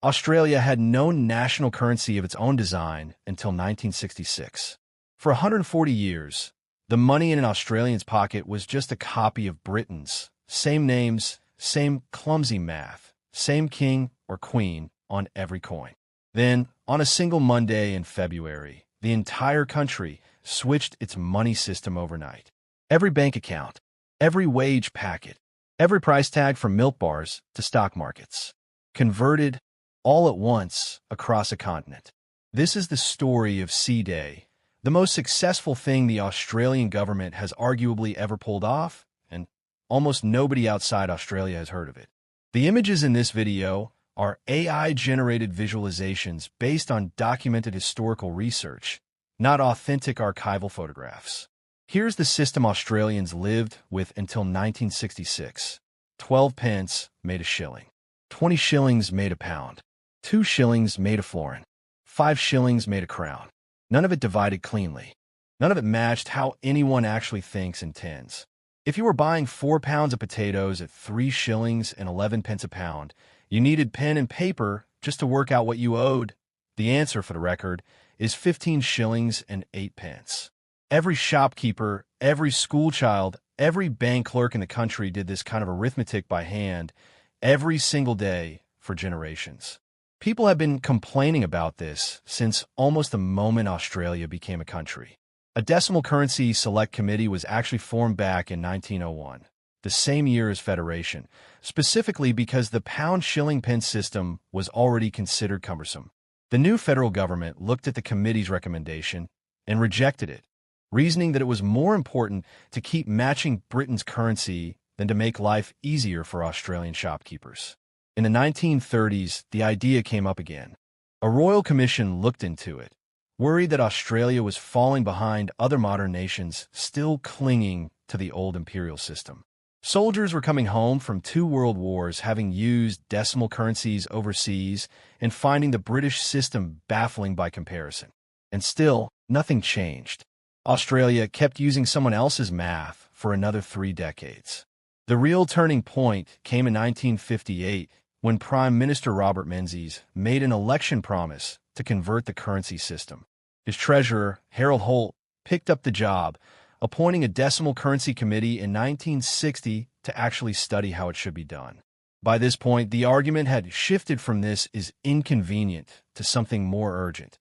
Australia had no national currency of its own design until 1966. For 140 years, the money in an Australian's pocket was just a copy of Britain's. Same names, same clumsy math, same king or queen on every coin. Then, on a single Monday in February, the entire country switched its money system overnight. Every bank account, every wage packet, every price tag from milk bars to stock markets, converted all at once across a continent. This is the story of C-Day, the most successful thing the Australian government has arguably ever pulled off, and almost nobody outside Australia has heard of it. The images in this video are AI-generated visualizations based on documented historical research, not authentic archival photographs. Here's the system Australians lived with until 1966. 12 pence made a shilling. 20 shillings made a pound. 2 shillings made a florin. 5 shillings made a crown. None of it divided cleanly. None of it matched how anyone actually thinks in tens. If you were buying 4 pounds of potatoes at 3 shillings and 11 pence a pound, you needed pen and paper just to work out what you owed. The answer, for the record, is 15 shillings and 8 pence. Every shopkeeper, every schoolchild, every bank clerk in the country did this kind of arithmetic by hand every single day for generations. People have been complaining about this since almost the moment Australia became a country. A decimal currency select committee was actually formed back in 1901, the same year as Federation, specifically because the pound-shilling pence system was already considered cumbersome. The new federal government looked at the committee's recommendation and rejected it, reasoning that it was more important to keep matching Britain's currency than to make life easier for Australian shopkeepers. In the 1930s, the idea came up again. A royal commission looked into it, worried that Australia was falling behind other modern nations still clinging to the old imperial system. Soldiers were coming home from 2 world wars, having used decimal currencies overseas and finding the British system baffling by comparison. And still, nothing changed. Australia kept using someone else's math for another 3 decades. The real turning point came in 1958 when Prime Minister Robert Menzies made an election promise to convert the currency system. His treasurer, Holt, picked up the job, appointing a decimal currency committee in 1960 to actually study how it should be done. By this point, the argument had shifted from "this is inconvenient" to something more urgent.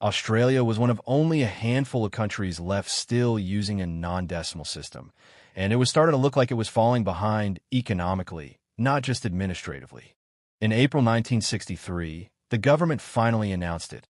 Australia was one of only a handful of countries left still using a non-decimal system, and it was starting to look like it was falling behind economically, not just administratively. In April 1963, the government finally announced it.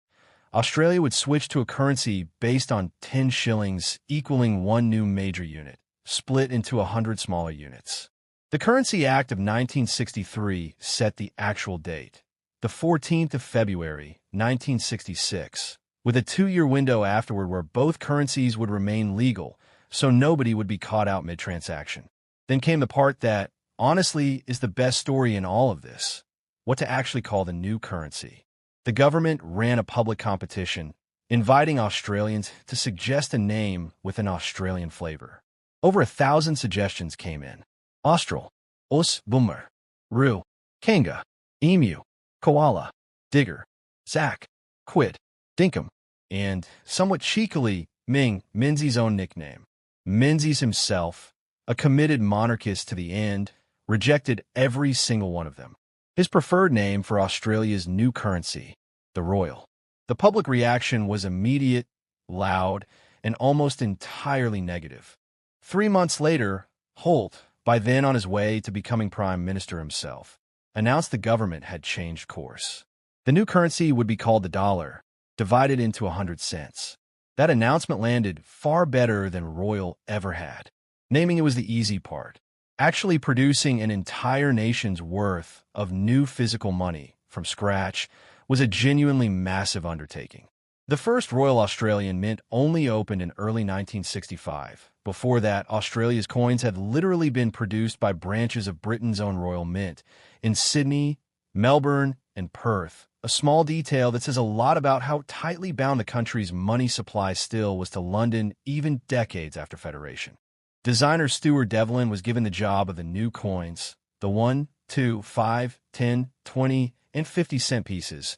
Australia would switch to a currency based on 10 shillings equaling 1 new major unit, split into 100 smaller units. The Currency Act of 1963 set the actual date, the 14th of February, 1966, with a 2-year window afterward where both currencies would remain legal, so nobody would be caught out mid-transaction. Then came the part that, honestly, is the best story in all of this: what to actually call the new currency. The government ran a public competition, inviting Australians to suggest a name with an Australian flavor. Over 1,000 suggestions came in. Austral, Us, Boomer, Roo, Kanga, Emu, Koala, Digger, Zack, Quid, Dinkum, and, somewhat cheekily, Ming, Menzies' own nickname. Menzies himself, a committed monarchist to the end, rejected every single one of them. His preferred name for Australia's new currency, the Royal. The public reaction was immediate, loud, and almost entirely negative. 3 months later, Holt, by then on his way to becoming Prime Minister himself, announced the government had changed course. The new currency would be called the dollar, divided into 100 cents. That announcement landed far better than Royal ever had. Naming it was the easy part. Actually producing an entire nation's worth of new physical money from scratch was a genuinely massive undertaking. The first Royal Australian Mint only opened in early 1965. Before that, Australia's coins had literally been produced by branches of Britain's own Royal Mint in Sydney, Melbourne, and Perth, a small detail that says a lot about how tightly bound the country's money supply still was to London even decades after Federation. Designer Stuart Devlin was given the job of the new coins, the 1, 2, 5, 10, 20, and 50-cent pieces,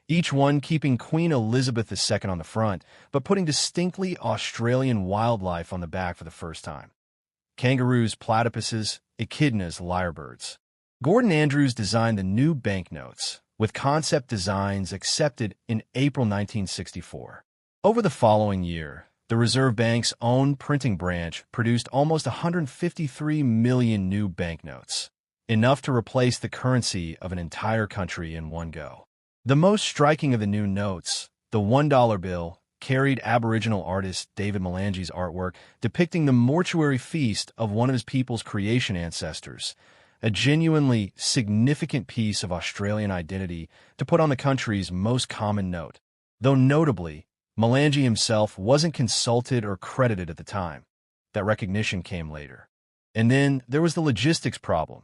each one keeping Queen Elizabeth II on the front, but putting distinctly Australian wildlife on the back for the first time. Kangaroos, platypuses, echidnas, lyrebirds. Gordon Andrews designed the new banknotes, with concept designs accepted in April 1964. Over the following year, the Reserve Bank's own printing branch produced almost 153 million new banknotes, enough to replace the currency of an entire country in one go. The most striking of the new notes, the $1 bill, carried Aboriginal artist David Melange's artwork depicting the mortuary feast of one of his people's creation ancestors, a genuinely significant piece of Australian identity to put on the country's most common note. Though notably, Melange himself wasn't consulted or credited at the time. That recognition came later. And then there was the logistics problem.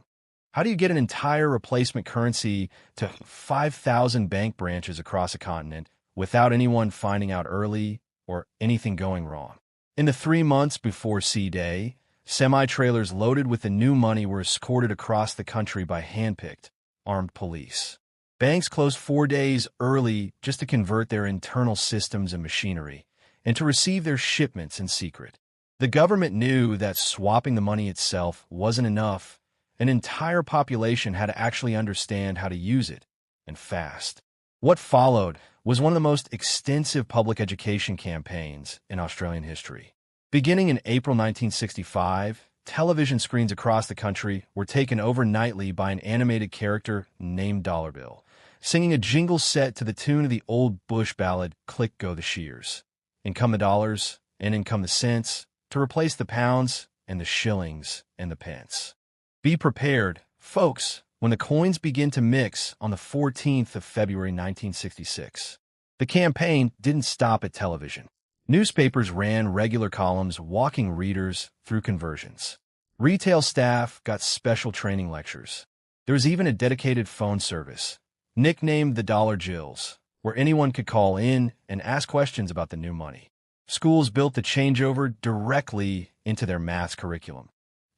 How do you get an entire replacement currency to 5,000 bank branches across a continent without anyone finding out early or anything going wrong? In the 3 months before C-Day, semi-trailers loaded with the new money were escorted across the country by hand-picked, armed police. Banks closed 4 days early just to convert their internal systems and machinery, and to receive their shipments in secret. The government knew that swapping the money itself wasn't enough. An entire population had to actually understand how to use it, and fast. What followed was one of the most extensive public education campaigns in Australian history. Beginning in April 1965, television screens across the country were taken over nightly by an animated character named Dollar Bill, singing a jingle set to the tune of the old bush ballad, Click Go the Shears. In come the dollars, and in come the cents, to replace the pounds and the shillings and the pence. Be prepared, folks, when the coins begin to mix on the 14th of February 1966. The campaign didn't stop at television. Newspapers ran regular columns walking readers through conversions. Retail staff got special training lectures. There was even a dedicated phone service, nicknamed the Dollar Jills, where anyone could call in and ask questions about the new money. Schools built the changeover directly into their maths curriculum.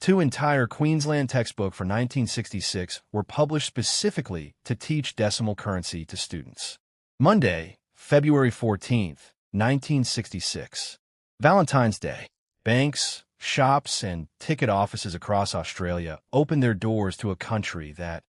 2 entire Queensland textbooks for 1966 were published specifically to teach decimal currency to students. Monday, February 14th, 1966. Valentine's Day. Banks, shops, and ticket offices across Australia opened their doors to a country that,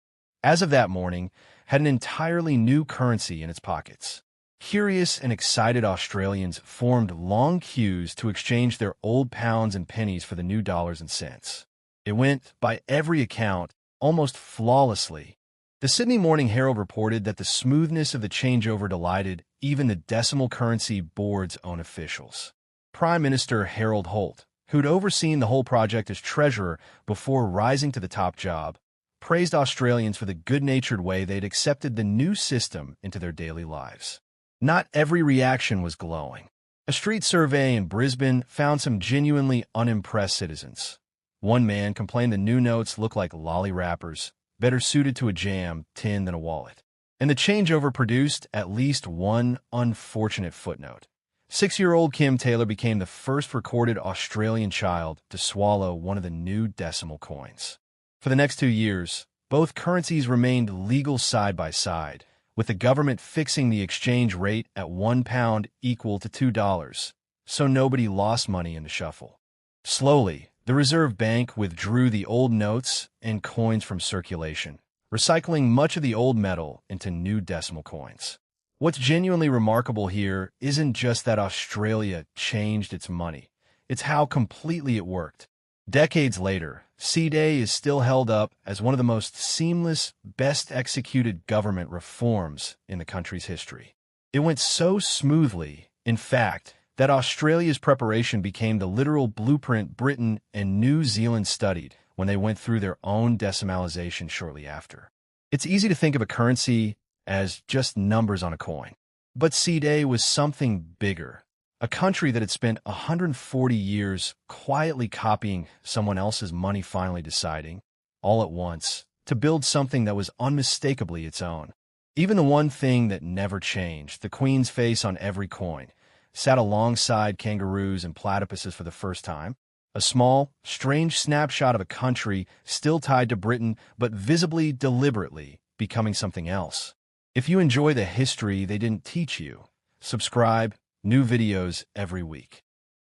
as of that morning, had an entirely new currency in its pockets. Curious and excited Australians formed long queues to exchange their old pounds and pennies for the new dollars and cents. It went, by every account, almost flawlessly. The Sydney Morning Herald reported that the smoothness of the changeover delighted even the Decimal Currency Board's own officials. Prime Minister Holt, who'd overseen the whole project as treasurer before rising to the top job, praised Australians for the good-natured way they'd accepted the new system into their daily lives. Not every reaction was glowing. A street survey in Brisbane found some genuinely unimpressed citizens. One man complained the new notes looked like lolly wrappers, better suited to a jam tin than a wallet. And the changeover produced at least one unfortunate footnote. 6-year-old Kim Taylor became the first recorded Australian child to swallow one of the new decimal coins. For the next 2 years, both currencies remained legal side by side, with the government fixing the exchange rate at £1 equal to $2, so nobody lost money in the shuffle. Slowly, the Reserve Bank withdrew the old notes and coins from circulation, recycling much of the old metal into new decimal coins. What's genuinely remarkable here isn't just that Australia changed its money, it's how completely it worked. Decades later, C-Day is still held up as one of the most seamless, best-executed government reforms in the country's history. It went so smoothly, in fact, that Australia's preparation became the literal blueprint Britain and New Zealand studied when they went through their own decimalization shortly after. It's easy to think of a currency as just numbers on a coin. But C-Day was something bigger. A country that had spent 140 years quietly copying someone else's money finally deciding, all at once, to build something that was unmistakably its own. Even the one thing that never changed, the Queen's face on every coin, sat alongside kangaroos and platypuses for the first time. A small, strange snapshot of a country still tied to Britain, but visibly, deliberately becoming something else. If you enjoy the history they didn't teach you, subscribe, new videos every week.